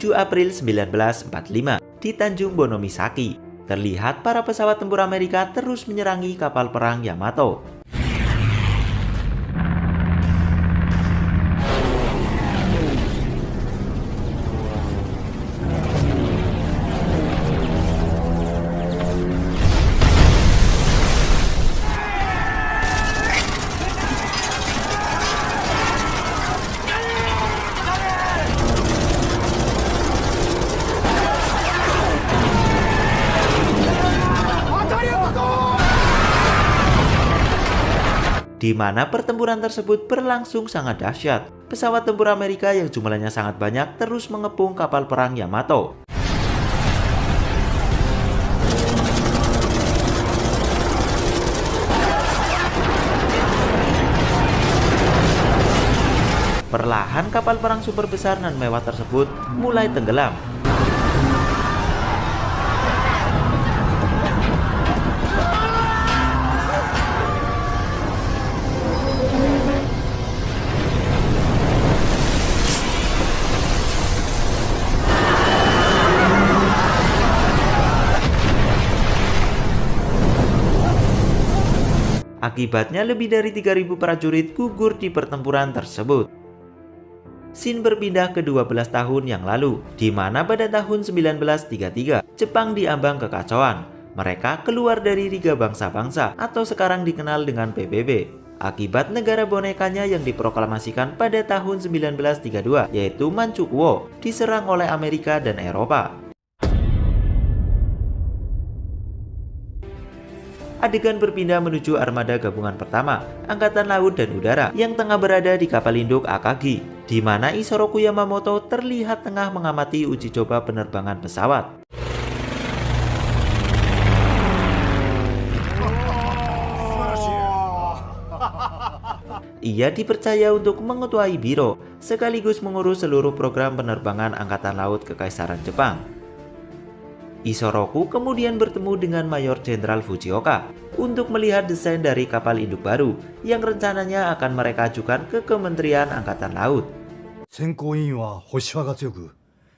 7 April 1945 di Tanjung Bonomisaki, terlihat para pesawat tempur Amerika terus menyerangi kapal perang Yamato. Di mana pertempuran tersebut berlangsung sangat dahsyat. Pesawat tempur Amerika yang jumlahnya sangat banyak terus mengepung kapal perang Yamato. Perlahan kapal perang super besar dan mewah tersebut mulai tenggelam. Akibatnya lebih dari 3.000 prajurit gugur di pertempuran tersebut. Scene berpindah ke 12 tahun yang lalu, di mana pada tahun 1933, Jepang diambang kekacauan. Mereka keluar dari Liga Bangsa-Bangsa atau sekarang dikenal dengan PBB. Akibat negara bonekanya yang diproklamasikan pada tahun 1932, yaitu Manchukuo, diserang oleh Amerika dan Eropa. Adegan berpindah menuju armada gabungan pertama, Angkatan Laut dan Udara, yang tengah berada di kapal induk Akagi, di mana Isoroku Yamamoto terlihat tengah mengamati uji coba penerbangan pesawat. Ia dipercaya untuk mengetuai biro, sekaligus mengurus seluruh program penerbangan Angkatan Laut Kekaisaran Jepang. Isoroku kemudian bertemu dengan Mayor Jenderal Fujioka untuk melihat desain dari kapal induk baru yang rencananya akan mereka ajukan ke Kementerian Angkatan Laut. 選考委員は保守派が強く、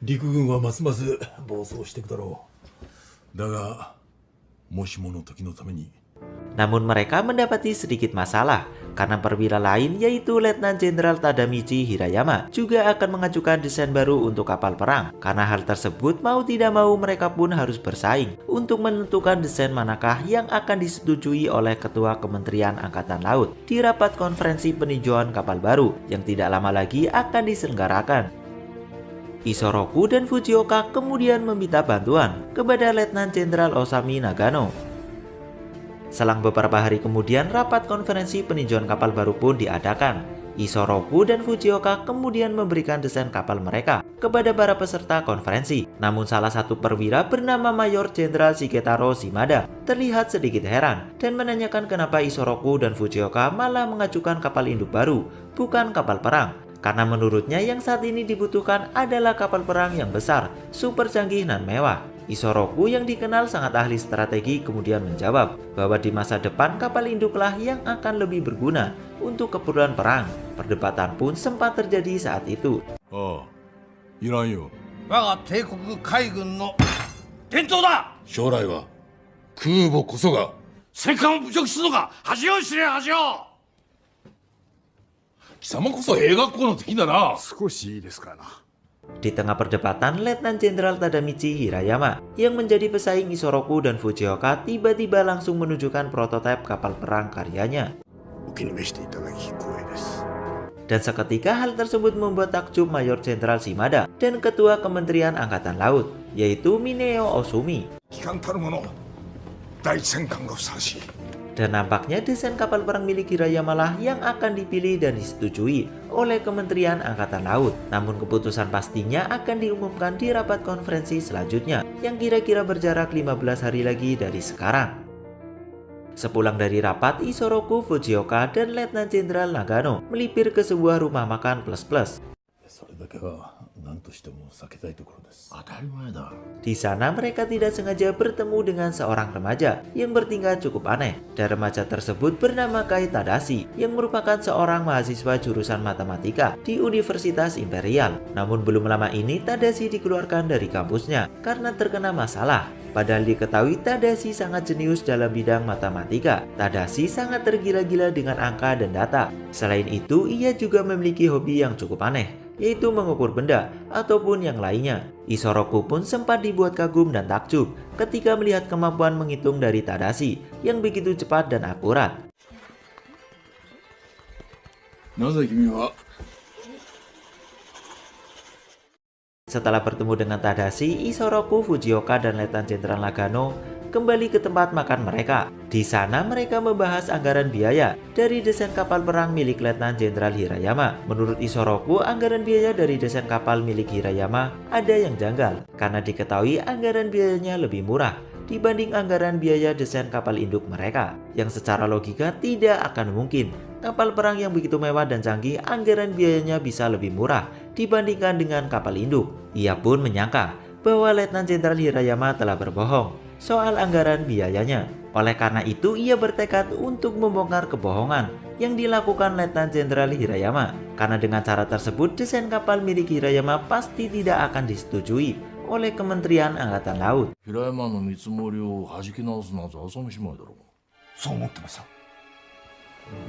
陸軍はますます暴走していくだろう。だが、もしもの時のために。 Namun mereka mendapati sedikit masalah karena perwira lain yaitu Letnan Jenderal Tadamichi Hirayama juga akan mengajukan desain baru untuk kapal perang. Karena hal tersebut mau tidak mau mereka pun harus bersaing untuk menentukan desain manakah yang akan disetujui oleh Ketua Kementerian Angkatan Laut di rapat konferensi peninjauan kapal baru yang tidak lama lagi akan diselenggarakan. Isoroku dan Fujioka kemudian meminta bantuan kepada Letnan Jenderal Osami Nagano. Selang beberapa hari kemudian, rapat konferensi peninjauan kapal baru pun diadakan. Isoroku dan Fujioka kemudian memberikan desain kapal mereka kepada para peserta konferensi. Namun salah satu perwira bernama Mayor Jenderal Shigetaro Shimada terlihat sedikit heran dan menanyakan kenapa Isoroku dan Fujioka malah mengajukan kapal induk baru, bukan kapal perang. Karena menurutnya yang saat ini dibutuhkan adalah kapal perang yang besar, super canggih dan mewah. Isoroku yang dikenal sangat ahli strategi kemudian menjawab bahwa di masa depan kapal induklah yang akan lebih berguna untuk keperluan perang. Perdebatan pun sempat terjadi saat itu. Oh, いらんよ。我が帝国海軍の伝統だ。将来は空母こそが戦艦を侮辱するのが恥を知れ恥を。貴様こそ兵学校の敵だな。少しいいですからな。 Di tengah perdebatan, Letnan Jenderal Tadamichi Hirayama yang menjadi pesaing Isoroku dan Fujioka tiba-tiba langsung menunjukkan prototipe kapal perang karyanya. Dan seketika hal tersebut membuat takjub Mayor Jenderal Shimada dan Ketua Kementerian Angkatan Laut, yaitu Mineo Osumi. Dan nampaknya desain kapal perang milik Hirayama lah yang akan dipilih dan disetujui oleh Kementerian Angkatan Laut. Namun keputusan pastinya akan diumumkan di rapat konferensi selanjutnya yang kira-kira berjarak 15 hari lagi dari sekarang. Sepulang dari rapat, Isoroku, Fujioka, dan Letnan Jenderal Nagano melipir ke sebuah rumah makan plus-plus. それだけは何としても避けたいところです。当たり前だ。Di sana mereka tidak sengaja bertemu dengan seorang remaja yang bertingkah cukup aneh. Dan remaja tersebut bernama Kai Tadashi yang merupakan seorang mahasiswa jurusan matematika di Universitas Imperial. Namun belum lama ini Tadashi dikeluarkan dari kampusnya karena terkena masalah. Padahal diketahui Tadashi sangat jenius dalam bidang matematika. Tadashi sangat tergila-gila dengan angka dan data. Selain itu, ia juga memiliki hobi yang cukup aneh, yaitu mengukur benda ataupun yang lainnya. Isoroku pun sempat dibuat kagum dan takjub ketika melihat kemampuan menghitung dari Tadashi yang begitu cepat dan akurat. なぜ君は Setelah bertemu dengan Tadashi, Isoroku, Fujioka, dan Letnan Jenderal Nagano kembali ke tempat makan mereka. Di sana mereka membahas anggaran biaya dari desain kapal perang milik Letnan Jenderal Hirayama. Menurut Isoroku, anggaran biaya dari desain kapal milik Hirayama ada yang janggal karena diketahui anggaran biayanya lebih murah dibanding anggaran biaya desain kapal induk mereka, yang secara logika tidak akan mungkin kapal perang yang begitu mewah dan canggih anggaran biayanya bisa lebih murah dibandingkan dengan kapal induk. Ia pun menyangka bahwa Letnan Jenderal Hirayama telah berbohong soal anggaran biayanya. Oleh karena itu, ia bertekad untuk membongkar kebohongan yang dilakukan Letnan Jenderal Hirayama. Karena dengan cara tersebut, desain kapal milik Hirayama pasti tidak akan disetujui oleh Kementerian Angkatan Laut. 平山の見積もりを弾き直すなんて朝飯前だろ。そう思ってました。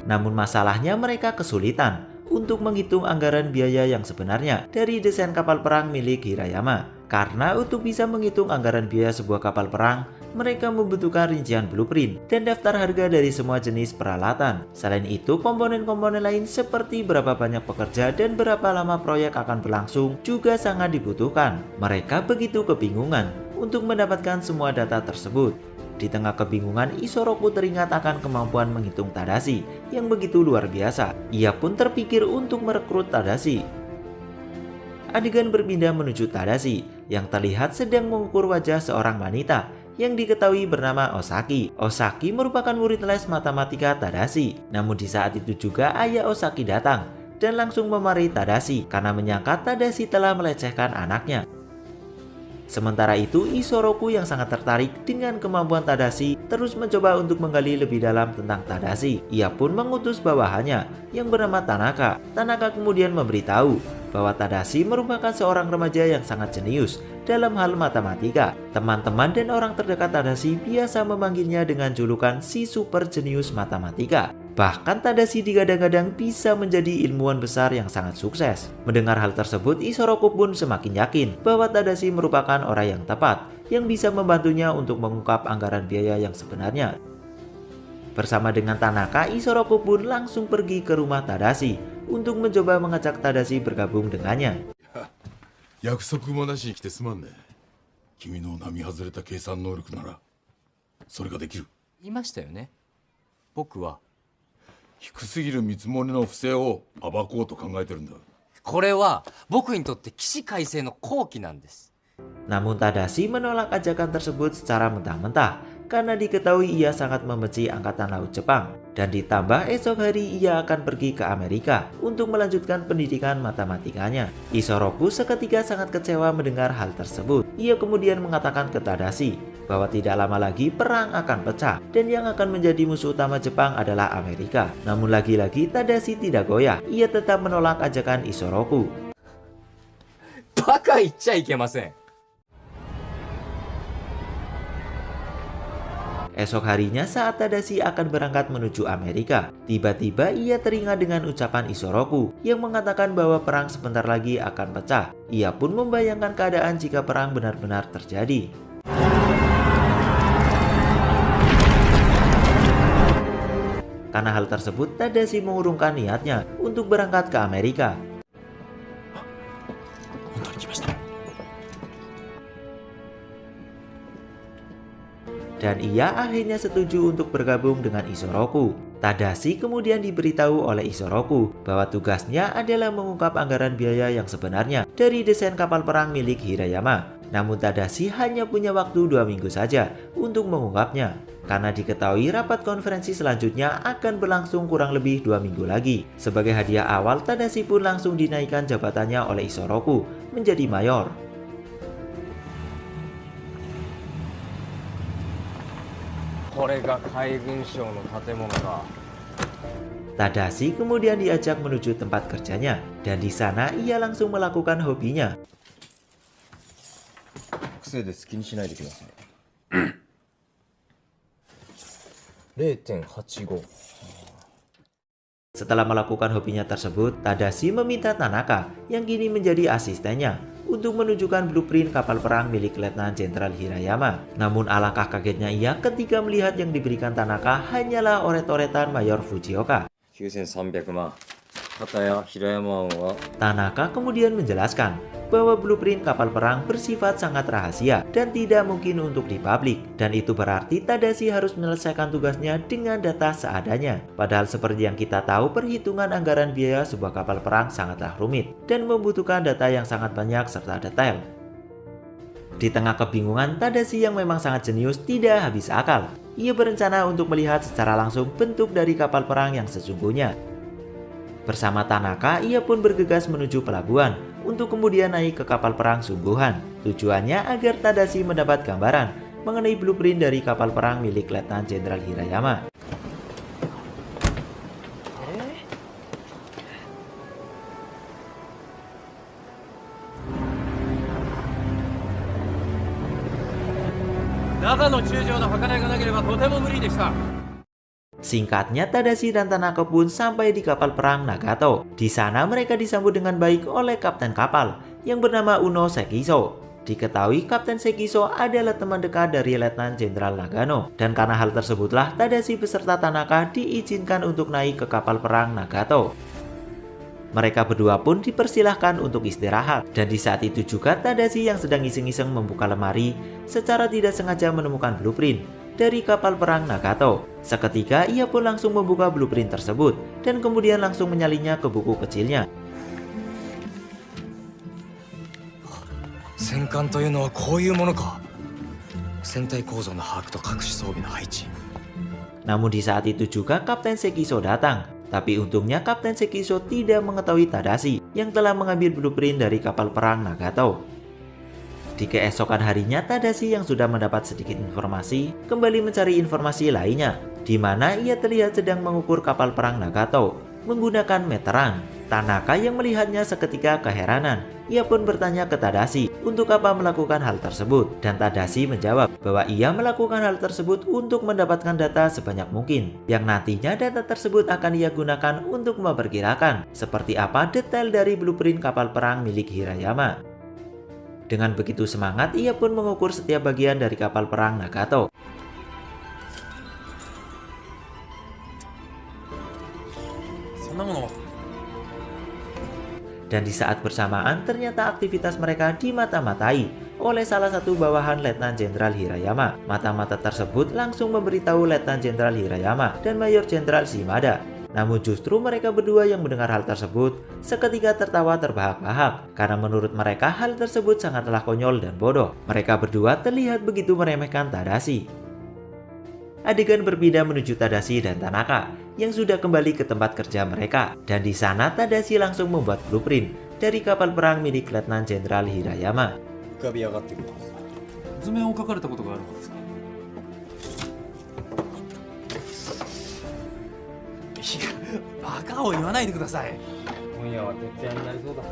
Namun masalahnya mereka kesulitan untuk menghitung anggaran biaya yang sebenarnya dari desain kapal perang milik Hirayama. Karena untuk bisa menghitung anggaran biaya sebuah kapal perang, mereka membutuhkan rincian blueprint dan daftar harga dari semua jenis peralatan. Selain itu, komponen-komponen lain seperti berapa banyak pekerja dan berapa lama proyek akan berlangsung juga sangat dibutuhkan. Mereka begitu kebingungan untuk mendapatkan semua data tersebut. Di tengah kebingungan, Isoroku teringat akan kemampuan menghitung Tadashi yang begitu luar biasa. Ia pun terpikir untuk merekrut Tadashi. Adegan berpindah menuju Tadashi yang terlihat sedang mengukur wajah seorang wanita yang diketahui bernama Osaki. Osaki merupakan murid les matematika Tadashi. Namun di saat itu juga ayah Osaki datang dan langsung memarahi Tadashi karena menyangka Tadashi telah melecehkan anaknya. Sementara itu, Isoroku yang sangat tertarik dengan kemampuan Tadashi terus mencoba untuk menggali lebih dalam tentang Tadashi. Ia pun mengutus bawahannya yang bernama Tanaka. Tanaka kemudian memberitahu bahwa Tadashi merupakan seorang remaja yang sangat jenius dalam hal matematika. Teman-teman dan orang terdekat Tadashi biasa memanggilnya dengan julukan si super jenius matematika. Bahkan Tadashi digadang-gadang bisa menjadi ilmuwan besar yang sangat sukses. Mendengar hal tersebut, Isoroku pun semakin yakin bahwa Tadashi merupakan orang yang tepat yang bisa membantunya untuk mengungkap anggaran biaya yang sebenarnya. Bersama dengan Tanaka, Isoroku pun langsung pergi ke rumah Tadashi untuk mencoba mengajak Tadashi bergabung dengannya. 約束もなしに来てすまんね。君の並外れた計算能力ならそれができる。言いましたよね。僕は低すぎる見積もりの不正を暴こうと考えてるんだ。これは僕にとって起死回生の好機なんです。 Namun Tadashi menolak ajakan tersebut secara mentah-mentah karena diketahui ia sangat membenci Angkatan Laut Jepang. Dan ditambah esok hari ia akan pergi ke Amerika untuk melanjutkan pendidikan matematikanya. Isoroku seketika sangat kecewa mendengar hal tersebut. Ia kemudian mengatakan ke Tadashi bahwa tidak lama lagi perang akan pecah dan yang akan menjadi musuh utama Jepang adalah Amerika. Namun lagi-lagi Tadashi tidak goyah. Ia tetap menolak ajakan Isoroku. バカ言っちゃいけません。 Esok harinya saat Tadashi akan berangkat menuju Amerika, tiba-tiba ia teringat dengan ucapan Isoroku yang mengatakan bahwa perang sebentar lagi akan pecah. Ia pun membayangkan keadaan jika perang benar-benar terjadi. Karena hal tersebut, Tadashi mengurungkan niatnya untuk berangkat ke Amerika. Dan ia akhirnya setuju untuk bergabung dengan Isoroku. Tadashi kemudian diberitahu oleh Isoroku bahwa tugasnya adalah mengungkap anggaran biaya yang sebenarnya dari desain kapal perang milik Hirayama. Namun Tadashi hanya punya waktu 2 minggu saja untuk mengungkapnya. karena diketahui rapat konferensi selanjutnya akan berlangsung kurang lebih 2 minggu lagi. Sebagai hadiah awal, Tadashi pun langsung dinaikkan jabatannya oleh Isoroku menjadi mayor. Tadashi kemudian diajak menuju tempat kerjanya, dan di sana ia langsung melakukan hobinya. Setelah melakukan hobinya tersebut, Tadashi meminta Tanaka, yang kini menjadi asistennya, untuk menunjukkan blueprint kapal perang milik Letnan Jenderal Hirayama. Namun alangkah kagetnya ia ketika melihat yang diberikan Tanaka hanyalah oret-oretan Mayor Fujioka. 9300万。片や平山湾は Tanaka kemudian menjelaskan bahwa blueprint kapal perang bersifat sangat rahasia dan tidak mungkin untuk dipublik, dan itu berarti Tadashi harus menyelesaikan tugasnya dengan data seadanya. Padahal seperti yang kita tahu, perhitungan anggaran biaya sebuah kapal perang sangatlah rumit dan membutuhkan data yang sangat banyak serta detail. Di tengah kebingungan, Tadashi yang memang sangat jenius tidak habis akal. Ia berencana untuk melihat secara langsung bentuk dari kapal perang yang sesungguhnya. Bersama Tanaka, ia pun bergegas menuju pelabuhan untuk kemudian naik ke kapal perang sungguhan. Tujuannya agar Tadashi mendapat gambaran mengenai blueprint dari kapal perang milik Letnan Jenderal Hirayama. Singkatnya, Tadashi dan Tanaka pun sampai di kapal perang Nagato. Di sana mereka disambut dengan baik oleh kapten kapal yang bernama Uno Sekiso. Diketahui Kapten Sekiso adalah teman dekat dari Letnan Jenderal Nagano, dan karena hal tersebutlah Tadashi beserta Tanaka diizinkan untuk naik ke kapal perang Nagato. Mereka berdua pun dipersilahkan untuk istirahat, dan di saat itu juga Tadashi yang sedang iseng-iseng membuka lemari secara tidak sengaja menemukan blueprint dari kapal perang Nagato. Seketika ia pun langsung membuka blueprint tersebut dan kemudian langsung menyalinnya ke buku kecilnya. 戦艦というのはこういうものか。船体構造の把握と各種装備の配置。 Namun di saat itu juga Kapten Sekiso datang. Tapi untungnya Kapten Sekiso tidak mengetahui Tadashi yang telah mengambil blueprint dari kapal perang Nagato. Di keesokan harinya, Tadashi yang sudah mendapat sedikit informasi kembali mencari informasi lainnya, di mana ia terlihat sedang mengukur kapal perang Nagato menggunakan meteran. Tanaka yang melihatnya seketika keheranan. Ia pun bertanya ke Tadashi untuk apa melakukan hal tersebut, dan Tadashi menjawab bahwa ia melakukan hal tersebut untuk mendapatkan data sebanyak mungkin, yang nantinya data tersebut akan ia gunakan untuk memperkirakan seperti apa detail dari blueprint kapal perang milik Hirayama. Dengan begitu semangat, ia pun mengukur setiap bagian dari kapal perang Nagato. Dan di saat bersamaan ternyata aktivitas mereka dimata-matai oleh salah satu bawahan Letnan Jenderal Hirayama. Mata-mata tersebut langsung memberitahu Letnan Jenderal Hirayama dan Mayor Jenderal Shimada. Namun justru mereka berdua yang mendengar hal tersebut seketika tertawa terbahak-bahak, karena menurut mereka hal tersebut sangatlah konyol dan bodoh. Mereka berdua terlihat begitu meremehkan Tadashi. Adegan berpindah menuju Tadashi dan Tanaka yang sudah kembali ke tempat kerja mereka, dan di sana Tadashi langsung membuat blueprint dari kapal perang milik Letnan Jenderal Hirayama. 浮かび上がってくる。図面を描かれたことがあるのですか。いや、バカを言わないでください。今夜は徹夜になりそうだ。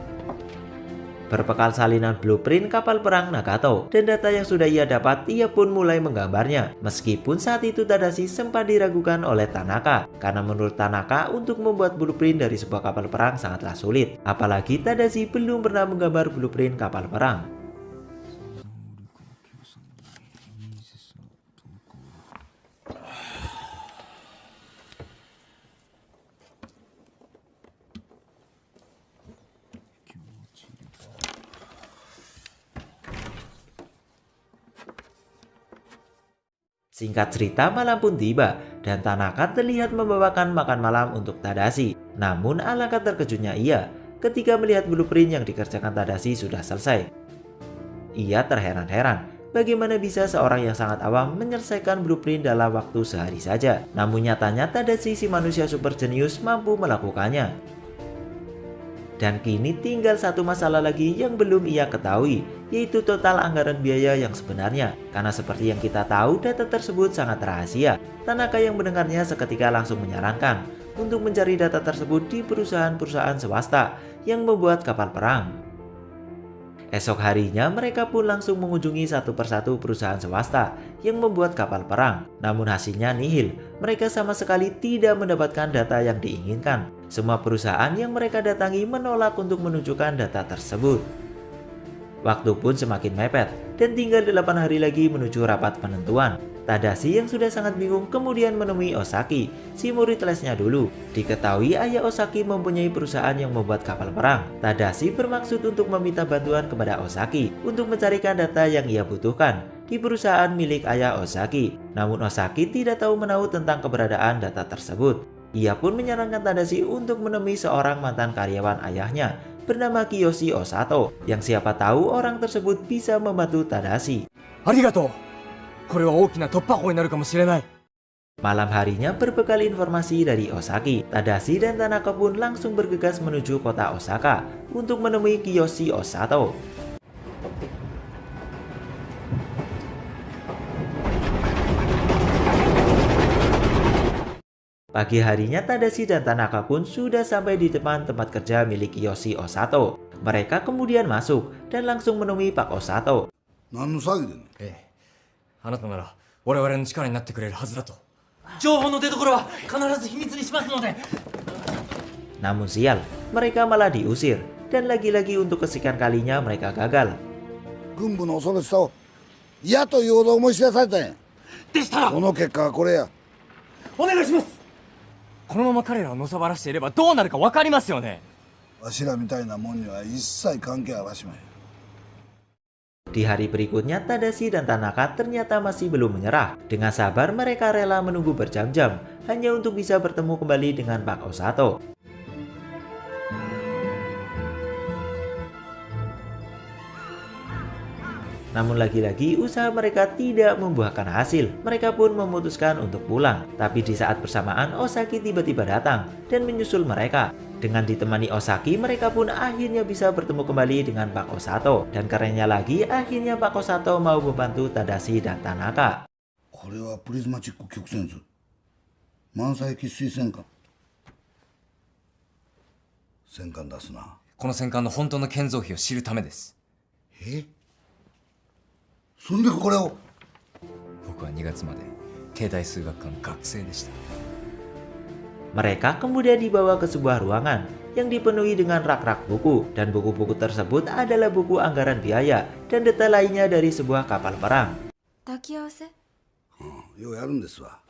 Berbekal salinan blueprint kapal perang Nagato dan data yang sudah ia dapat, ia pun mulai menggambarnya. Meskipun saat itu Tadashi sempat diragukan oleh Tanaka, karena menurut Tanaka untuk membuat blueprint dari sebuah kapal perang sangatlah sulit. Apalagi Tadashi belum pernah menggambar blueprint kapal perang. Singkat cerita, malam pun tiba dan Tanaka terlihat membawakan makan malam untuk Tadashi. Namun alangkah terkejutnya ia ketika melihat blueprint yang dikerjakan Tadashi sudah selesai. Ia terheran-heran bagaimana bisa seorang yang sangat awam menyelesaikan blueprint dalam waktu sehari saja. Namun nyatanya Tadashi si manusia super jenius mampu melakukannya. Dan kini tinggal satu masalah lagi yang belum ia ketahui, yaitu total anggaran biaya yang sebenarnya. Karena seperti yang kita tahu, data tersebut sangat rahasia. Tanaka yang mendengarnya seketika langsung menyarankan untuk mencari data tersebut di perusahaan-perusahaan swasta yang membuat kapal perang. Esok harinya mereka pun langsung mengunjungi satu persatu perusahaan swasta yang membuat kapal perang. Namun hasilnya nihil, mereka sama sekali tidak mendapatkan data yang diinginkan. Semua perusahaan yang mereka datangi menolak untuk menunjukkan data tersebut. Waktu pun semakin mepet dan tinggal 8 hari lagi menuju rapat penentuan. Tadashi yang sudah sangat bingung kemudian menemui Osaki, si murid lesnya dulu. Diketahui ayah Osaki mempunyai perusahaan yang membuat kapal perang. Tadashi bermaksud untuk meminta bantuan kepada Osaki untuk mencarikan data yang ia butuhkan di perusahaan milik ayah Osaki. Namun Osaki tidak tahu menahu tentang keberadaan data tersebut. Ia pun menyarankan Tadashi untuk menemui seorang mantan karyawan ayahnya bernama Kiyoshi Osato, yang siapa tahu orang tersebut bisa membantu Tadashi. Arigatou. Malam harinya berbekal informasi dari Osaki, Tadashi dan Tanaka pun langsung bergegas menuju kota Osaka untuk menemui Kiyoshi Osato. Pagi harinya Tadashi dan Tanaka pun sudah sampai di depan tempat kerja milik Kiyoshi Osato. Mereka kemudian masuk dan langsung menemui Pak Osato. あなたなら我々の力になってくれるはずだと。情報の出所は必ず秘密にしますので。 Namun sial, mereka malah diusir dan lagi-lagi untuk kesekian kalinya mereka gagal. 軍部の恐ろしさを嫌というほど思い知らされたんや。でしたらその結果はこれや。お願いします。このまま彼らをのさばらしていればどうなるか分かりますよね。わしらみたいなもんには一切関係あらしまへん。 Di hari berikutnya, Tadashi dan Tanaka ternyata masih belum menyerah. Dengan sabar, mereka rela menunggu berjam-jam hanya untuk bisa bertemu kembali dengan Pak Osato. Namun lagi-lagi usaha mereka tidak membuahkan hasil. Mereka pun memutuskan untuk pulang. Tapi di saat bersamaan, Osaki tiba-tiba datang dan menyusul mereka. Dengan ditemani Osaki, mereka pun akhirnya bisa bertemu kembali dengan Pak Osato. Dan kerennya lagi, akhirnya Pak Osato mau membantu Tadashi dan Tanaka. これはプリズマチック曲線図。満載喫水戦艦。戦艦出すな。この戦艦の本当の建造費を知るためです。そんでこれを。僕は2月まで帝大数学科の学生でした。 Mereka kemudian dibawa ke sebuah ruangan yang dipenuhi dengan rak-rak buku, dan buku-buku tersebut adalah buku anggaran biaya dan detail lainnya dari sebuah kapal perang. ようやるんですわ。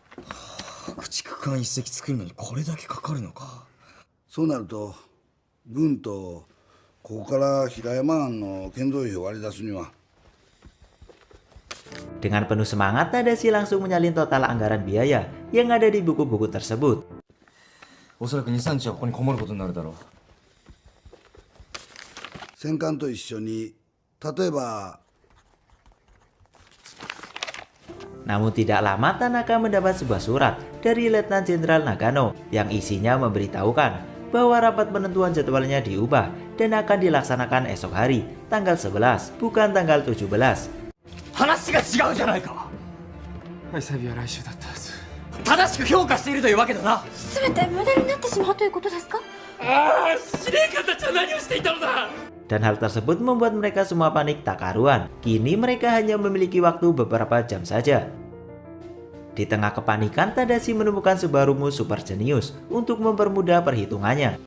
駆逐艦一隻作るのにこれだけかかるのか。そうなると軍とここから平山湾の建造費を割り出すには。 Dengan penuh semangat, Tadashi langsung menyalin total anggaran biaya yang ada di buku-buku tersebut. おそらく 2,3 日はここにこもることになるだろう。戦艦と一緒に例えば。 Namun tidak lama Tanaka mendapat sebuah surat dari Letnan Jenderal Nagano yang isinya memberitahukan bahwa rapat penentuan jadwalnya diubah dan akan dilaksanakan esok hari, tanggal 11, bukan tanggal 17. 話が違うじゃないか。愛サビは来週だったはず。正しく評価しているというわけだな。全て無駄になってしまうということですか？ああ、司令官たちは何をしていたのだ。 Dan hal tersebut membuat mereka semua panik tak karuan. Kini mereka hanya memiliki waktu beberapa jam saja. Di tengah kepanikan, Tadashi menemukan sebuah rumus super jenius untuk mempermudah perhitungannya.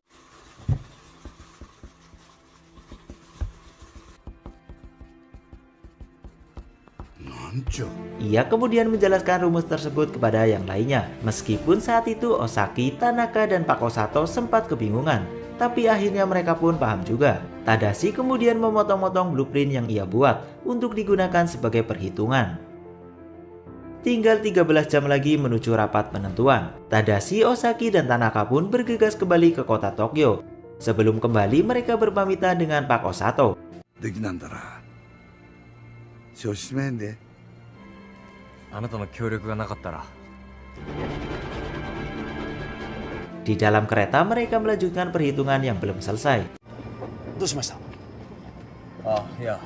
Ia kemudian menjelaskan rumus tersebut kepada yang lainnya. Meskipun saat itu Osaki, Tanaka, dan Pak Osato sempat kebingungan, tapi akhirnya mereka pun paham juga. Tadashi kemudian memotong-motong blueprint yang ia buat untuk digunakan sebagai perhitungan. Tinggal 13 jam lagi menuju rapat penentuan. Tadashi, Osaki, dan Tanaka pun bergegas kembali ke kota Tokyo. Sebelum kembali, mereka berpamitan dengan Pak Osato. できなんだら承知しめへんで。あなたの協力がなかったら Di dalam kereta mereka melanjutkan perhitungan yang belum selesai. どうしました？あいや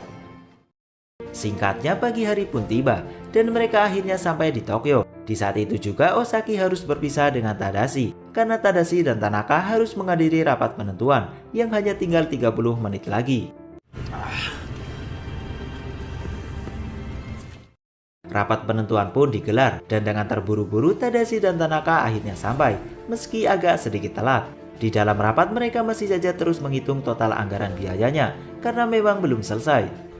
Singkatnya pagi hari pun tiba dan mereka akhirnya sampai di Tokyo. Di saat itu juga Osaki harus berpisah dengan Tadashi karena Tadashi dan Tanaka harus menghadiri rapat penentuan yang hanya tinggal 30 menit lagi. Rapat penentuan pun digelar dan dengan terburu-buru Tadashi dan Tanaka akhirnya sampai meski agak sedikit telat. Di dalam rapat mereka masih saja terus menghitung total anggaran biayanya karena memang belum selesai.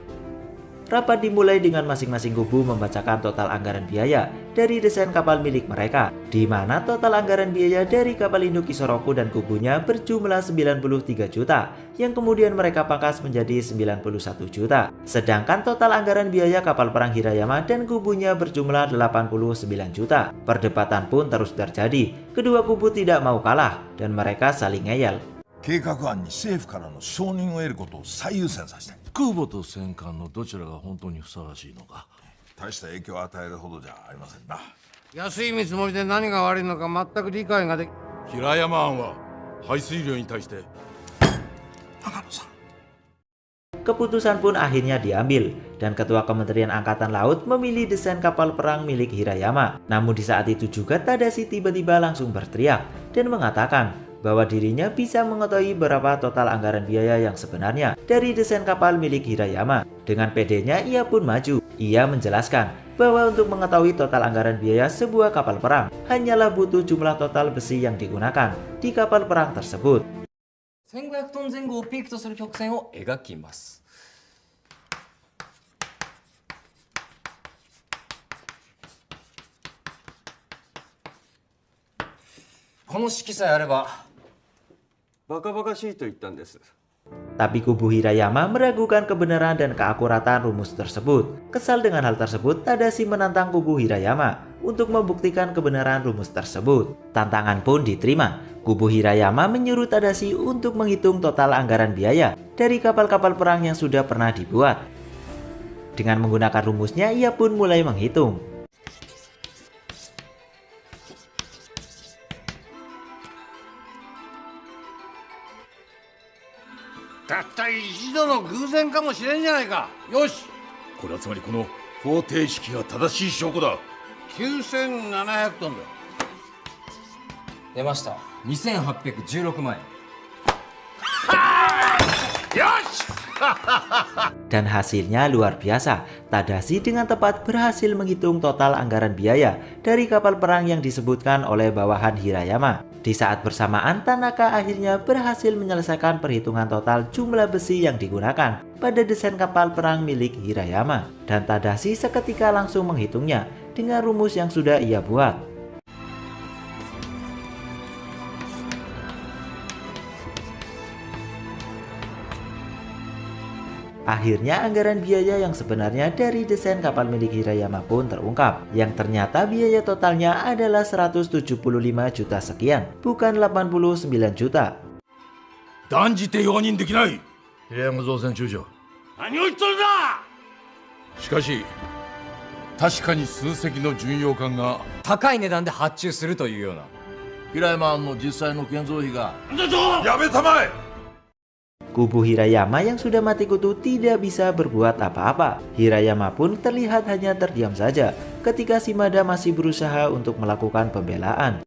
Rapat dimulai dengan masing-masing kubu membacakan total anggaran biaya dari desain kapal milik mereka, di mana total anggaran biaya dari kapal induk Isoroku dan kubunya berjumlah 93 juta, yang kemudian mereka pangkas menjadi 91 juta. Sedangkan total anggaran biaya kapal perang Hirayama dan kubunya berjumlah 89 juta. Perdebatan pun terus terjadi, kedua kubu tidak mau kalah dan mereka saling ngeyel. 計画案に政府からの承認を得ることを最優先させて。空母と戦艦のどちらが本当にふさわしいのか。大した影響を与えるほどじゃありませんな。安い見積もりで何が悪いのか全く理解ができ平山案は排水量に対して長野さん。 Keputusan pun akhirnya diambil dan Ketua Kementerian Angkatan Laut memilih desain kapal perang milik Hirayama. Namun di saat itu juga Tadashi tiba-tiba langsung berteriak dan mengatakan bahwa dirinya bisa mengetahui berapa total anggaran biaya yang sebenarnya dari desain kapal milik Hirayama. Dengan pedenya ia pun maju. Ia menjelaskan bahwa untuk mengetahui total anggaran biaya sebuah kapal perang hanyalah butuh jumlah total besi yang digunakan di kapal perang tersebut. 1500トン前後をピークとする曲線を描きます。この式さえあればバカバカしいと言ったんです。 Tapi kubu Hirayama meragukan kebenaran dan keakuratan rumus tersebut. Kesal dengan hal tersebut, Tadashi menantang kubu Hirayama untuk membuktikan kebenaran rumus tersebut. Tantangan pun diterima. Kubu Hirayama menyuruh Tadashi untuk menghitung total anggaran biaya dari kapal-kapal perang yang sudah pernah dibuat. Dengan menggunakan rumusnya, ia pun mulai menghitung. たった一度の偶然かもしれんじゃないか。よし、これはつまりこの方程式が正しい証拠だ。9700トンだ。出ました。2816万円。 Dan hasilnya luar biasa. Tadashi dengan tepat berhasil menghitung total anggaran biaya dari kapal perang yang disebutkan oleh bawahan Hirayama. Di saat bersamaan, Tanaka akhirnya berhasil menyelesaikan perhitungan total jumlah besi yang digunakan pada desain kapal perang milik Hirayama. Dan Tadashi seketika langsung menghitungnya dengan rumus yang sudah ia buat. Akhirnya anggaran biaya yang sebenarnya dari desain kapal milik Hirayama pun terungkap, yang ternyata biaya totalnya adalah 175 juta sekian, bukan 89 juta. 断じて容認できない。平山造船中将。何を言っとるだ。しかし確かに数隻の巡洋艦が高い値段で発注するというような。平山案の実際の建造費が。やめたまえ。 Kubu Hirayama yang sudah mati kutu tidak bisa berbuat apa-apa. Hirayama pun terlihat hanya terdiam saja ketika Shimada masih berusaha untuk melakukan pembelaan.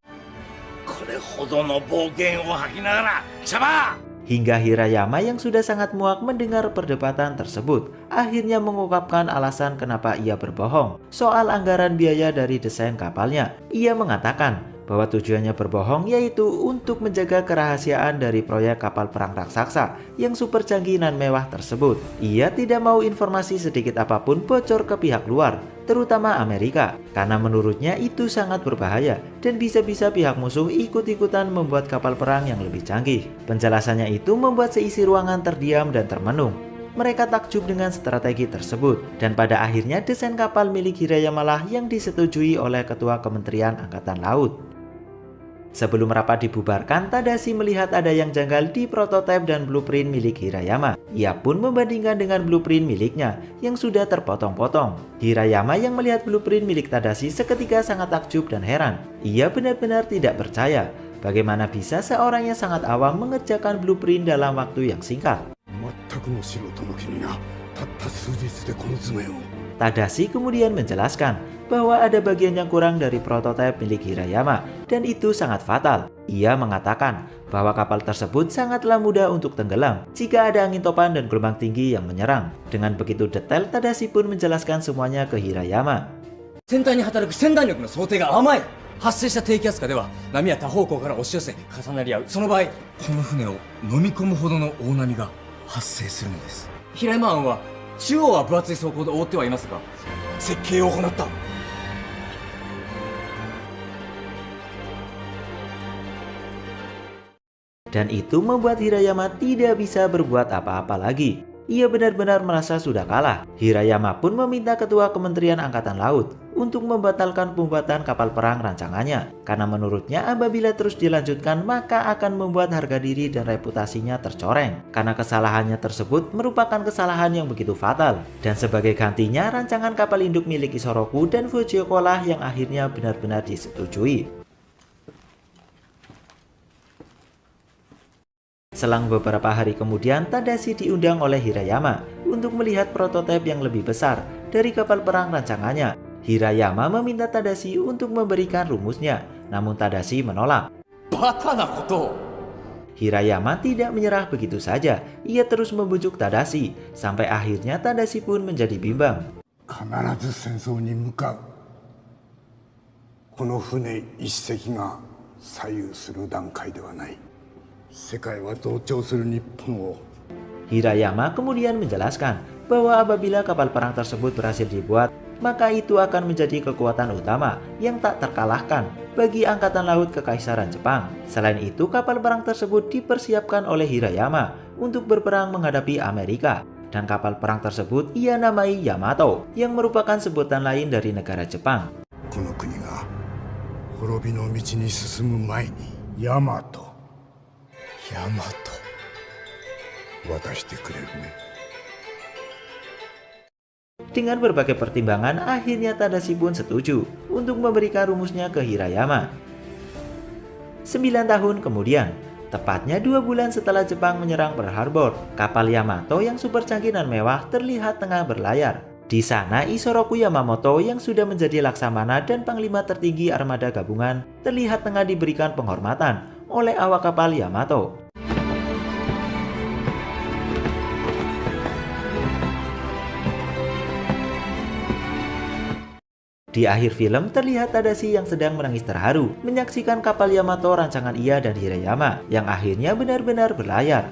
Hingga Hirayama yang sudah sangat muak mendengar perdebatan tersebut, akhirnya mengungkapkan alasan kenapa ia berbohong soal anggaran biaya dari desain kapalnya. Ia mengatakan bahwa tujuannya berbohong yaitu untuk menjaga kerahasiaan dari proyek kapal perang raksasa yang super canggih dan mewah tersebut. Ia tidak mau informasi sedikit apapun bocor ke pihak luar, terutama Amerika, karena menurutnya itu sangat berbahaya dan bisa-bisa pihak musuh ikut-ikutan membuat kapal perang yang lebih canggih. Penjelasannya itu membuat seisi ruangan terdiam dan termenung. Mereka takjub dengan strategi tersebut, dan pada akhirnya desain kapal milik Hirayama lah yang disetujui oleh Ketua Kementerian Angkatan Laut. Sebelum rapat dibubarkan, Tadashi melihat ada yang janggal di prototipe dan blueprint milik Hirayama. Ia pun membandingkan dengan blueprint miliknya yang sudah terpotong-potong. Hirayama yang melihat blueprint milik Tadashi seketika sangat takjub dan heran. Ia benar-benar tidak percaya bagaimana bisa seorang yang sangat awam mengerjakan blueprint dalam waktu yang singkat. Tadashi kemudian menjelaskan bahwa ada bagian yang kurang dari prototipe milik Hirayama dan itu sangat fatal. Ia mengatakan bahwa kapal tersebut sangatlah mudah untuk tenggelam jika ada angin topan dan gelombang tinggi yang menyerang. Dengan begitu detail, Tadashi pun menjelaskan semuanya ke Hirayama. 船体に働く船団力の想定が甘い。発生した低気圧下では波は多方向から押し寄せ重なり合う。その場合この船を飲み込むほどの大波が発生するのです。平山湾は中央は分厚い装甲で覆ってはいますが設計を行った。 Dan itu membuat Hirayama tidak bisa berbuat apa-apa lagi. Ia benar-benar merasa sudah kalah. Hirayama pun meminta Ketua Kementerian Angkatan Laut untuk membatalkan pembuatan kapal perang rancangannya. Karena menurutnya apabila terus dilanjutkan maka akan membuat harga diri dan reputasinya tercoreng. Karena kesalahannya tersebut merupakan kesalahan yang begitu fatal. Dan sebagai gantinya rancangan kapal induk milik Isoroku dan Fujioka lah yang akhirnya benar-benar disetujui. Selang beberapa hari kemudian, Tadashi diundang oleh Hirayama untuk melihat prototipe yang lebih besar dari kapal perang rancangannya. Hirayama meminta Tadashi untuk memberikan rumusnya, namun Tadashi menolak. Hirayama tidak menyerah begitu saja. Ia terus membujuk Tadashi, sampai akhirnya Tadashi pun menjadi bimbang. 必ず戦争に向かう。この船一隻が左右する段階ではない。 Hirayama kemudian menjelaskan bahwa apabila kapal perang tersebut berhasil dibuat, maka itu akan menjadi kekuatan utama yang tak terkalahkan bagi Angkatan Laut Kekaisaran Jepang. Selain itu, kapal perang tersebut dipersiapkan oleh Hirayama untuk berperang menghadapi Amerika. Dan kapal perang tersebut ia namai Yamato, yang merupakan sebutan lain dari negara Jepang. Dengan berbagai pertimbangan, akhirnya Tadashi pun setuju untuk memberikan rumusnya ke Hirayama. 9 tahun kemudian, tepatnya 2 bulan setelah Jepang menyerang Pearl Harbor, kapal Yamato yang super canggih dan mewah terlihat tengah berlayar. Di sana, Isoroku Yamamoto yang sudah menjadi laksamana dan panglima tertinggi armada gabungan terlihat tengah diberikan penghormatan oleh awak kapal Yamato. Di akhir film terlihat Tadashi yang sedang menangis terharu menyaksikan kapal Yamato rancangan ia dan Hirayama yang akhirnya benar-benar berlayar.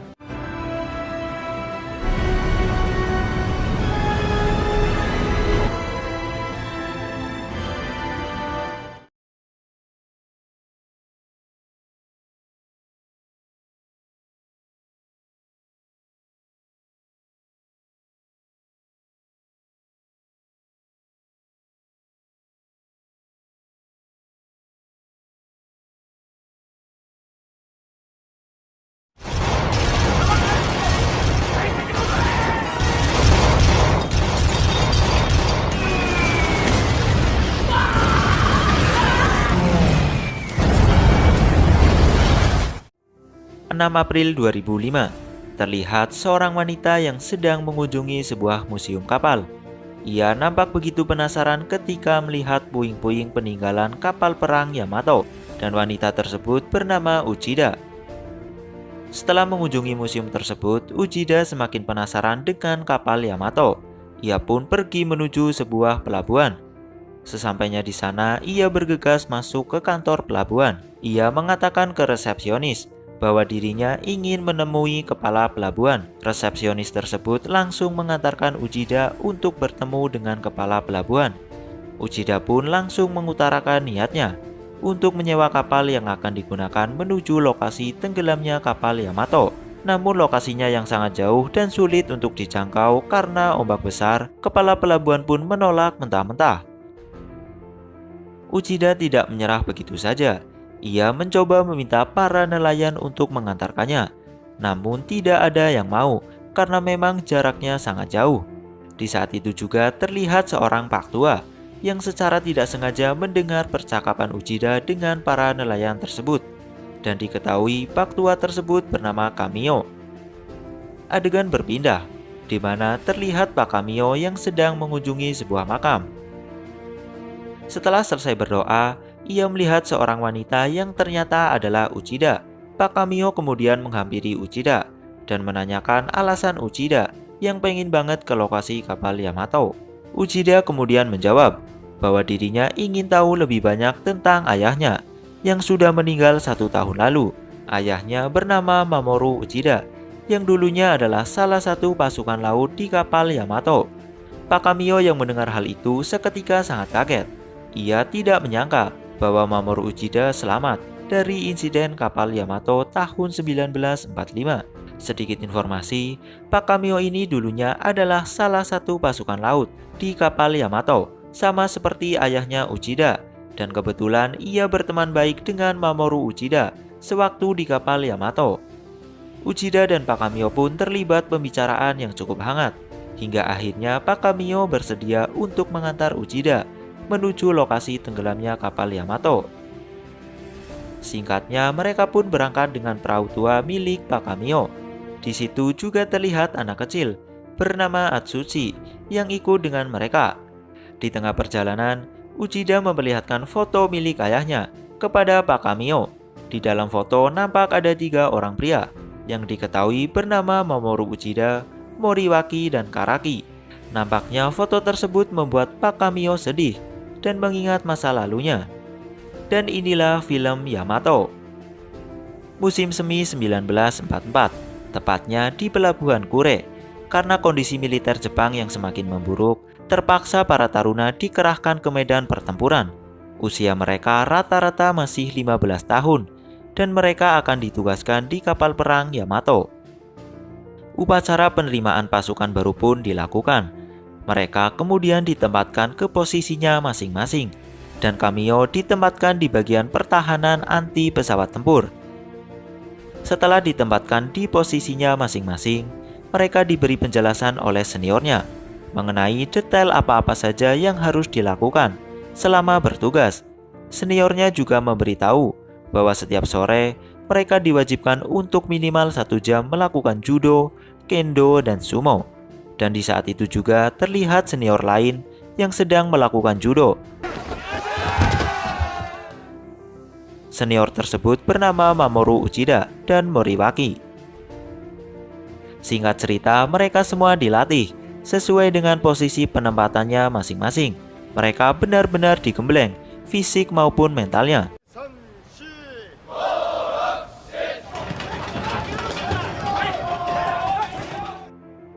April 2005, terlihat seorang wanita yang sedang mengunjungi sebuah museum kapal. Ia nampak begitu penasaran ketika melihat puing-puing peninggalan kapal perang Yamato, dan wanita tersebut bernama Uchida. Setelah mengunjungi museum tersebut, Uchida semakin penasaran dengan kapal Yamato. Ia pun pergi menuju sebuah pelabuhan. Sesampainya di sana, ia bergegas masuk ke kantor pelabuhan. Ia mengatakan ke resepsionis bahwa dirinya ingin menemui kepala pelabuhan. Resepsionis tersebut langsung mengantarkan Uchida untuk bertemu dengan kepala pelabuhan. Uchida pun langsung mengutarakan niatnya untuk menyewa kapal yang akan digunakan menuju lokasi tenggelamnya kapal Yamato. Namun lokasinya yang sangat jauh dan sulit untuk dijangkau karena ombak besar, kepala pelabuhan pun menolak mentah-mentah. Uchida tidak menyerah begitu saja. Ia mencoba meminta para nelayan untuk mengantarkannya, namun tidak ada yang mau karena memang jaraknya sangat jauh. Di saat itu juga terlihat seorang pak tua yang secara tidak sengaja mendengar percakapan Uchida dengan para nelayan tersebut, dan diketahui pak tua tersebut bernama Kamio. Adegan berpindah, di mana terlihat Pak Kamio yang sedang mengunjungi sebuah makam. Setelah selesai berdoa, ia melihat seorang wanita yang ternyata adalah Uchida. Pak Kamio kemudian menghampiri Uchida dan menanyakan alasan Uchida yang pengen banget ke lokasi kapal Yamato. Uchida kemudian menjawab bahwa dirinya ingin tahu lebih banyak tentang ayahnya yang sudah meninggal 1 tahun lalu. Ayahnya bernama Mamoru Uchida, yang dulunya adalah salah satu pasukan laut di kapal Yamato. Pak Kamio yang mendengar hal itu seketika sangat kaget. Ia tidak menyangka bahwa Mamoru Uchida selamat dari insiden kapal Yamato tahun 1945. Sedikit informasi, Pak Kamio ini dulunya adalah salah satu pasukan laut di kapal Yamato, sama seperti ayahnya Uchida, dan kebetulan ia berteman baik dengan Mamoru Uchida sewaktu di kapal Yamato. Uchida dan Pak Kamio pun terlibat pembicaraan yang cukup hangat, hingga akhirnya Pak Kamio bersedia untuk mengantar Uchida menuju lokasi tenggelamnya kapal Yamato. Singkatnya, mereka pun berangkat dengan perahu tua milik Pak Kamio. Di situ juga terlihat anak kecil bernama Atsushi yang ikut dengan mereka. Di tengah perjalanan, Uchida memperlihatkan foto milik ayahnya kepada Pak Kamio. Di dalam foto nampak ada 3 orang pria yang diketahui bernama Mamoru Uchida, Moriwaki, dan Karaki. Nampaknya foto tersebut membuat Pak Kamio sedih dan mengingat masa lalunya. Dan inilah film Yamato. Musim semi 1944, tepatnya di Pelabuhan Kure. Karena kondisi militer Jepang yang semakin memburuk, terpaksa para taruna dikerahkan ke medan pertempuran. Usia mereka rata-rata masih 15 tahun, dan mereka akan ditugaskan di kapal perang Yamato. Upacara penerimaan pasukan baru pun dilakukan. Mereka kemudian ditempatkan ke posisinya masing-masing, dan Kamio ditempatkan di bagian pertahanan anti pesawat tempur. Setelah ditempatkan di posisinya masing-masing, mereka diberi penjelasan oleh seniornya mengenai detail apa-apa saja yang harus dilakukan selama bertugas. Seniornya juga memberitahu bahwa setiap sore mereka diwajibkan untuk minimal 1 jam melakukan judo, kendo, dan sumo. Dan di saat itu juga terlihat senior lain yang sedang melakukan judo. Senior tersebut bernama Mamoru Uchida dan Moriwaki. Singkat cerita, mereka semua dilatih sesuai dengan posisi penempatannya masing-masing. Mereka benar-benar digembleng, fisik maupun mentalnya.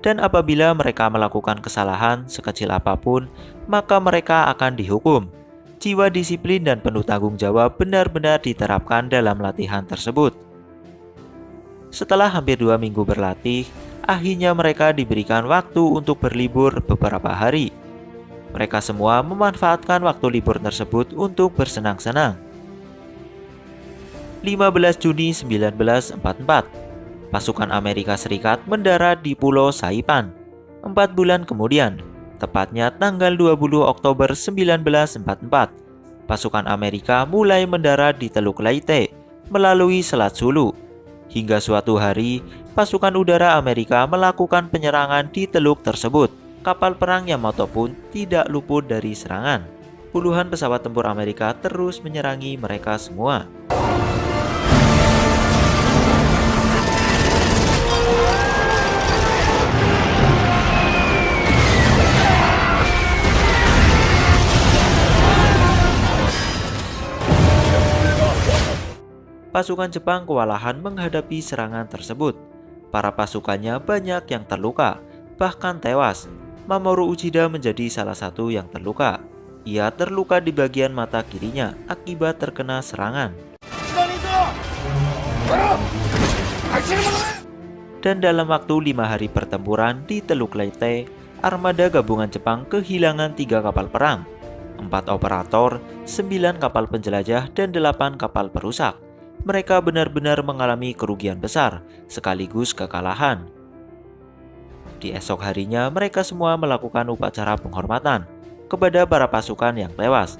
Dan apabila mereka melakukan kesalahan sekecil apapun, maka mereka akan dihukum. Jiwa disiplin dan penuh tanggung jawab benar-benar diterapkan dalam latihan tersebut. Setelah hampir 2 minggu berlatih, akhirnya mereka diberikan waktu untuk berlibur beberapa hari. Mereka semua memanfaatkan waktu libur tersebut untuk bersenang-senang. 15 Juni 1944, pasukan Amerika Serikat mendarat di Pulau Saipan. 4 bulan kemudian, tepatnya tanggal 20 Oktober 1944, pasukan Amerika mulai mendarat di Teluk Leyte melalui Selat Sulu. Hingga suatu hari, pasukan udara Amerika melakukan penyerangan di teluk tersebut. Kapal perang Yamato pun tidak luput dari serangan. Puluhan pesawat tempur Amerika terus menyerangi mereka semua. Pasukan Jepang kewalahan menghadapi serangan tersebut. Para pasukannya banyak yang terluka, bahkan tewas. Mamoru Uchida menjadi salah satu yang terluka. Ia terluka di bagian mata kirinya akibat terkena serangan. Dan dalam waktu 5 hari pertempuran di Teluk Leyte, armada gabungan Jepang kehilangan 3 kapal perang. 4 operator, 9 kapal penjelajah, dan 8 kapal perusak. Mereka benar-benar mengalami kerugian besar, sekaligus kekalahan. Di esok harinya, mereka semua melakukan upacara penghormatan kepada para pasukan yang tewas.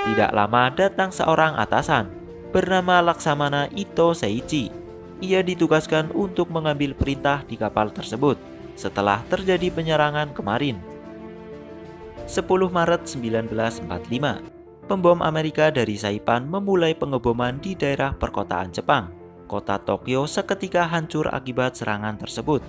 Tidak lama datang seorang atasan bernama Laksamana Ito Seiichi. Ia ditugaskan untuk mengambil perintah di kapal tersebut setelah terjadi penyerangan kemarin. 10 Maret 1945, pembom Amerika dari Saipan memulai pengeboman di daerah perkotaan Jepang. Kota Tokyo seketika hancur akibat serangan tersebut.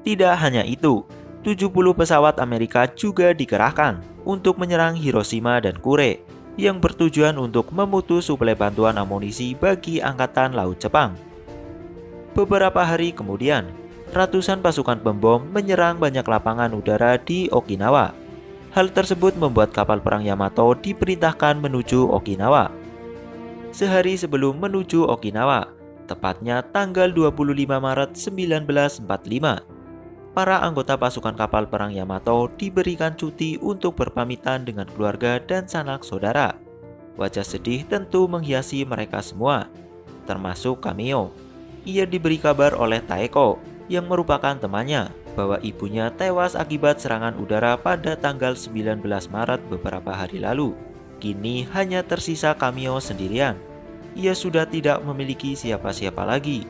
Tidak hanya itu, 70 pesawat Amerika juga dikerahkan untuk menyerang Hiroshima dan Kure yang bertujuan untuk memutus suplai bantuan amunisi bagi Angkatan Laut Jepang. Beberapa hari kemudian, ratusan pasukan pembom menyerang banyak lapangan udara di Okinawa. Hal tersebut membuat kapal perang Yamato diperintahkan menuju Okinawa. Sehari sebelum menuju Okinawa, tepatnya tanggal 25 Maret 1945, para anggota pasukan kapal perang Yamato diberikan cuti untuk berpamitan dengan keluarga dan sanak saudara. Wajah sedih tentu menghiasi mereka semua, termasuk Kamio. Ia diberi kabar oleh Taeko, yang merupakan temannya, bahwa ibunya tewas akibat serangan udara pada tanggal 19 Maret beberapa hari lalu. Kini hanya tersisa Kamio sendirian. Ia sudah tidak memiliki siapa-siapa lagi.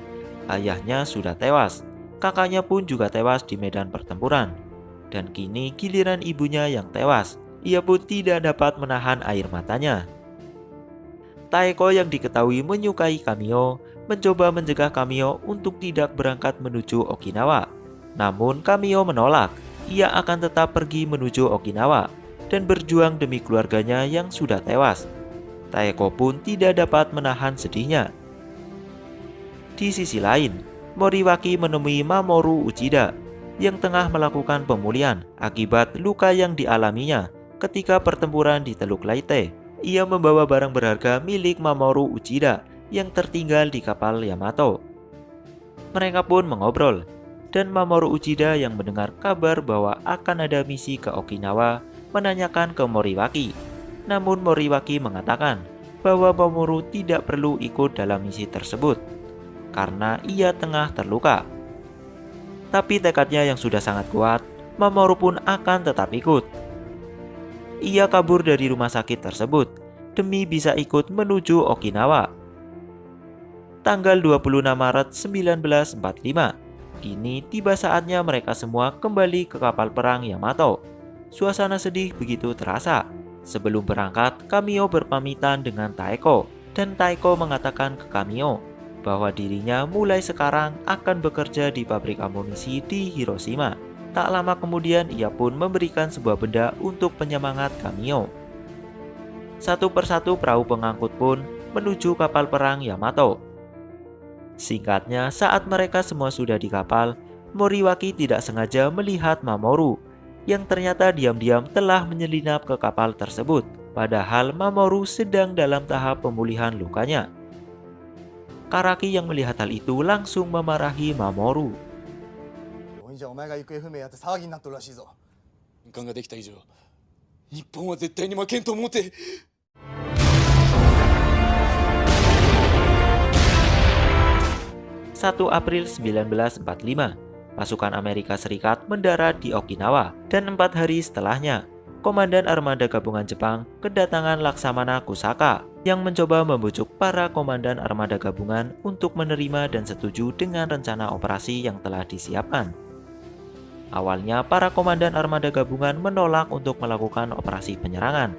Ayahnya sudah tewas. Kakaknya pun juga tewas di medan pertempuran. Dan kini giliran ibunya yang tewas. Ia pun tidak dapat menahan air matanya. Taeko yang diketahui menyukai Kamio mencoba mencegah Kamio untuk tidak berangkat menuju Okinawa. Namun Kamio menolak. Ia akan tetap pergi menuju Okinawa dan berjuang demi keluarganya yang sudah tewas. Taeko pun tidak dapat menahan sedihnya. Di sisi lain, Moriwaki menemui Mamoru Uchida yang tengah melakukan pemulihan akibat luka yang dialaminya ketika pertempuran di Teluk Leyte. Ia membawa barang berharga milik Mamoru Uchida yang tertinggal di kapal Yamato. Mereka pun mengobrol, dan Mamoru Uchida yang mendengar kabar bahwa akan ada misi ke Okinawa menanyakan ke Moriwaki. Namun Moriwaki mengatakan bahwa Mamoru tidak perlu ikut dalam misi tersebut karena ia tengah terluka. Tapi tekadnya yang sudah sangat kuat, Mamoru pun akan tetap ikut. Ia kabur dari rumah sakit tersebut demi bisa ikut menuju Okinawa. Tanggal 26 Maret 1945, kini tiba saatnya mereka semua kembali ke kapal perang Yamato. Suasana sedih begitu terasa. Sebelum berangkat, Kamio berpamitan dengan Taeko, dan Taeko mengatakan ke Kamio bahwa dirinya mulai sekarang akan bekerja di pabrik amunisi di Hiroshima. Tak lama kemudian ia pun memberikan sebuah benda untuk penyemangat Kamio. Satu persatu perahu pengangkut pun menuju kapal perang Yamato. Singkatnya, saat mereka semua sudah di kapal, Moriwaki tidak sengaja melihat Mamoru yang ternyata diam-diam telah menyelinap ke kapal tersebut, padahal Mamoru sedang dalam tahap pemulihan lukanya. Karaki yang melihat hal itu langsung memarahi Mamoru. Satu April 1945, pasukan Amerika Serikat mendarat di Okinawa, dan 4 hari setelahnya, Komandan Armada Gabungan Jepang kedatangan Laksamana Kusaka yang mencoba membujuk para komandan armada gabungan untuk menerima dan setuju dengan rencana operasi yang telah disiapkan. Awalnya, para komandan armada gabungan menolak untuk melakukan operasi penyerangan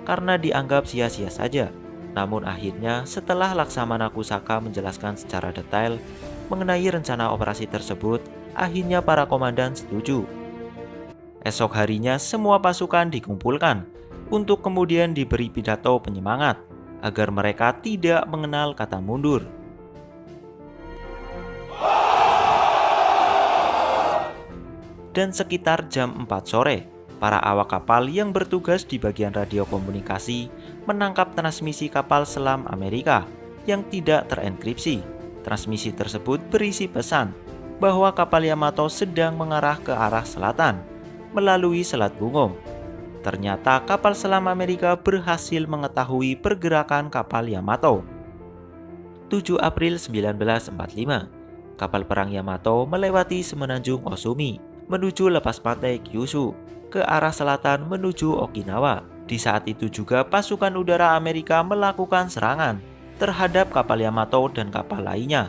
karena dianggap sia-sia saja. Namun akhirnya, setelah Laksamana Kusaka menjelaskan secara detail mengenai rencana operasi tersebut, akhirnya para komandan setuju. Esok harinya semua pasukan dikumpulkan untuk kemudian diberi pidato penyemangat agar mereka tidak mengenal kata mundur. Dan sekitar jam 4 sore, para awak kapal yang bertugas di bagian radio komunikasi menangkap transmisi kapal selam Amerika yang tidak terenkripsi. Transmisi tersebut berisi pesan bahwa kapal Yamato sedang mengarah ke arah selatan melalui Selat Bungo. Ternyata kapal selam Amerika berhasil mengetahui pergerakan kapal Yamato. 7 April 1945, kapal perang Yamato melewati semenanjung Osumi menuju lepas pantai Kyushu ke arah selatan menuju Okinawa. Di saat itu juga pasukan udara Amerika melakukan serangan terhadap kapal Yamato dan kapal lainnya.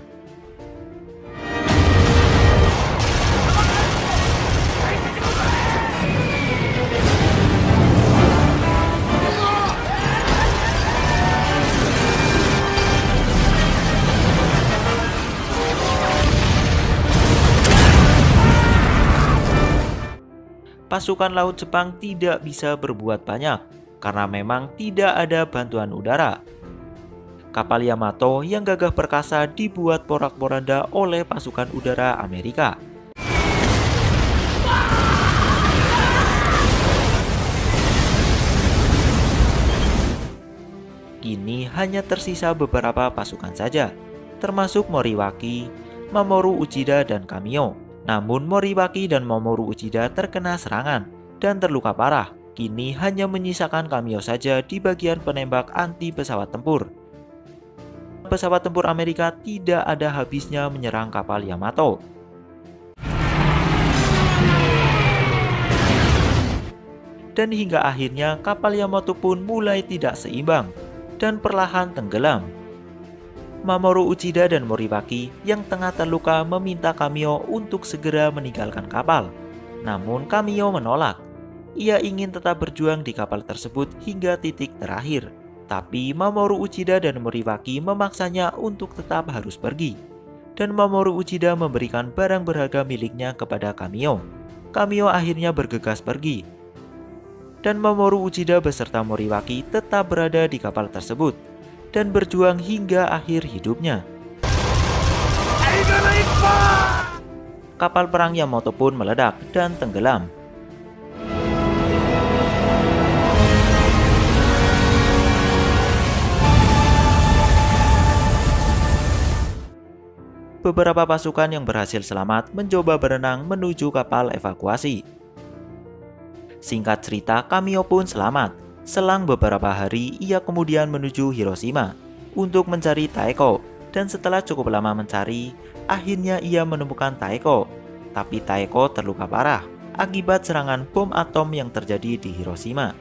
Pasukan laut Jepang tidak bisa berbuat banyak karena memang tidak ada bantuan udara. Kapal Yamato yang gagah perkasa dibuat porak-poranda oleh pasukan udara Amerika. Kini hanya tersisa beberapa pasukan saja, termasuk Moriwaki, Mamoru Uchida, dan Kamio. Namun Moriwaki dan Mamoru Uchida terkena serangan dan terluka parah. Kini hanya menyisakan Kamio saja di bagian penembak anti pesawat tempur. Pesawat tempur Amerika tidak ada habisnya menyerang kapal Yamato. Dan hingga akhirnya kapal Yamato pun mulai tidak seimbang dan perlahan tenggelam. Mamoru Uchida dan Moriwaki yang tengah terluka meminta Kamio untuk segera meninggalkan kapal. Namun Kamio menolak. Ia ingin tetap berjuang di kapal tersebut hingga titik terakhir. Tapi Mamoru Uchida dan Moriwaki memaksanya untuk tetap harus pergi. Dan Mamoru Uchida memberikan barang berharga miliknya kepada Kamio. Kamio akhirnya bergegas pergi. Dan Mamoru Uchida beserta Moriwaki tetap berada di kapal tersebut dan berjuang hingga akhir hidupnya. Kapal perang Yamato pun meledak dan tenggelam. Beberapa pasukan yang berhasil selamat mencoba berenang menuju kapal evakuasi. Singkat cerita, Kamio pun selamat. Selang beberapa hari, ia kemudian menuju Hiroshima untuk mencari Taeko. Dan setelah cukup lama mencari, akhirnya ia menemukan Taeko. Tapi Taeko terluka parah akibat serangan bom atom yang terjadi di Hiroshima.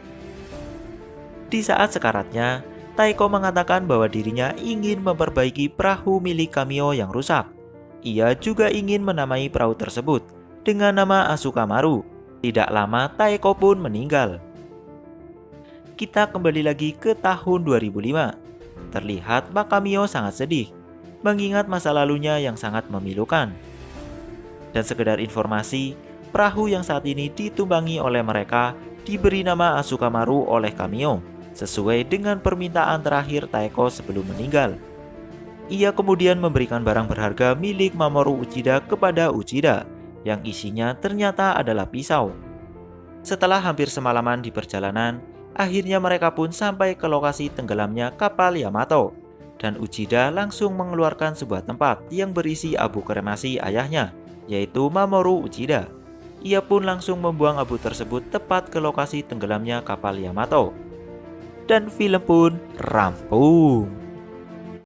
Di saat sekaratnya, Taeko mengatakan bahwa dirinya ingin memperbaiki perahu milik Kamio yang rusak. Ia juga ingin menamai perahu tersebut dengan nama Asuka Maru. Tidak lama, Taeko pun meninggal. Kita kembali lagi ke tahun 2005. Terlihat Pak Kamio sangat sedih, mengingat masa lalunya yang sangat memilukan. Dan sekedar informasi, perahu yang saat ini ditumpangi oleh mereka diberi nama Asuka Maru oleh Kamio, sesuai dengan permintaan terakhir Taeko sebelum meninggal. Ia kemudian memberikan barang berharga milik Mamoru Uchida kepada Uchida, yang isinya ternyata adalah pisau. Setelah hampir semalaman di perjalanan, akhirnya mereka pun sampai ke lokasi tenggelamnya kapal Yamato. Dan Uchida langsung mengeluarkan sebuah tempat yang berisi abu kremasi ayahnya, yaitu Mamoru Uchida. Ia pun langsung membuang abu tersebut tepat ke lokasi tenggelamnya kapal Yamato. Dan film pun rampung.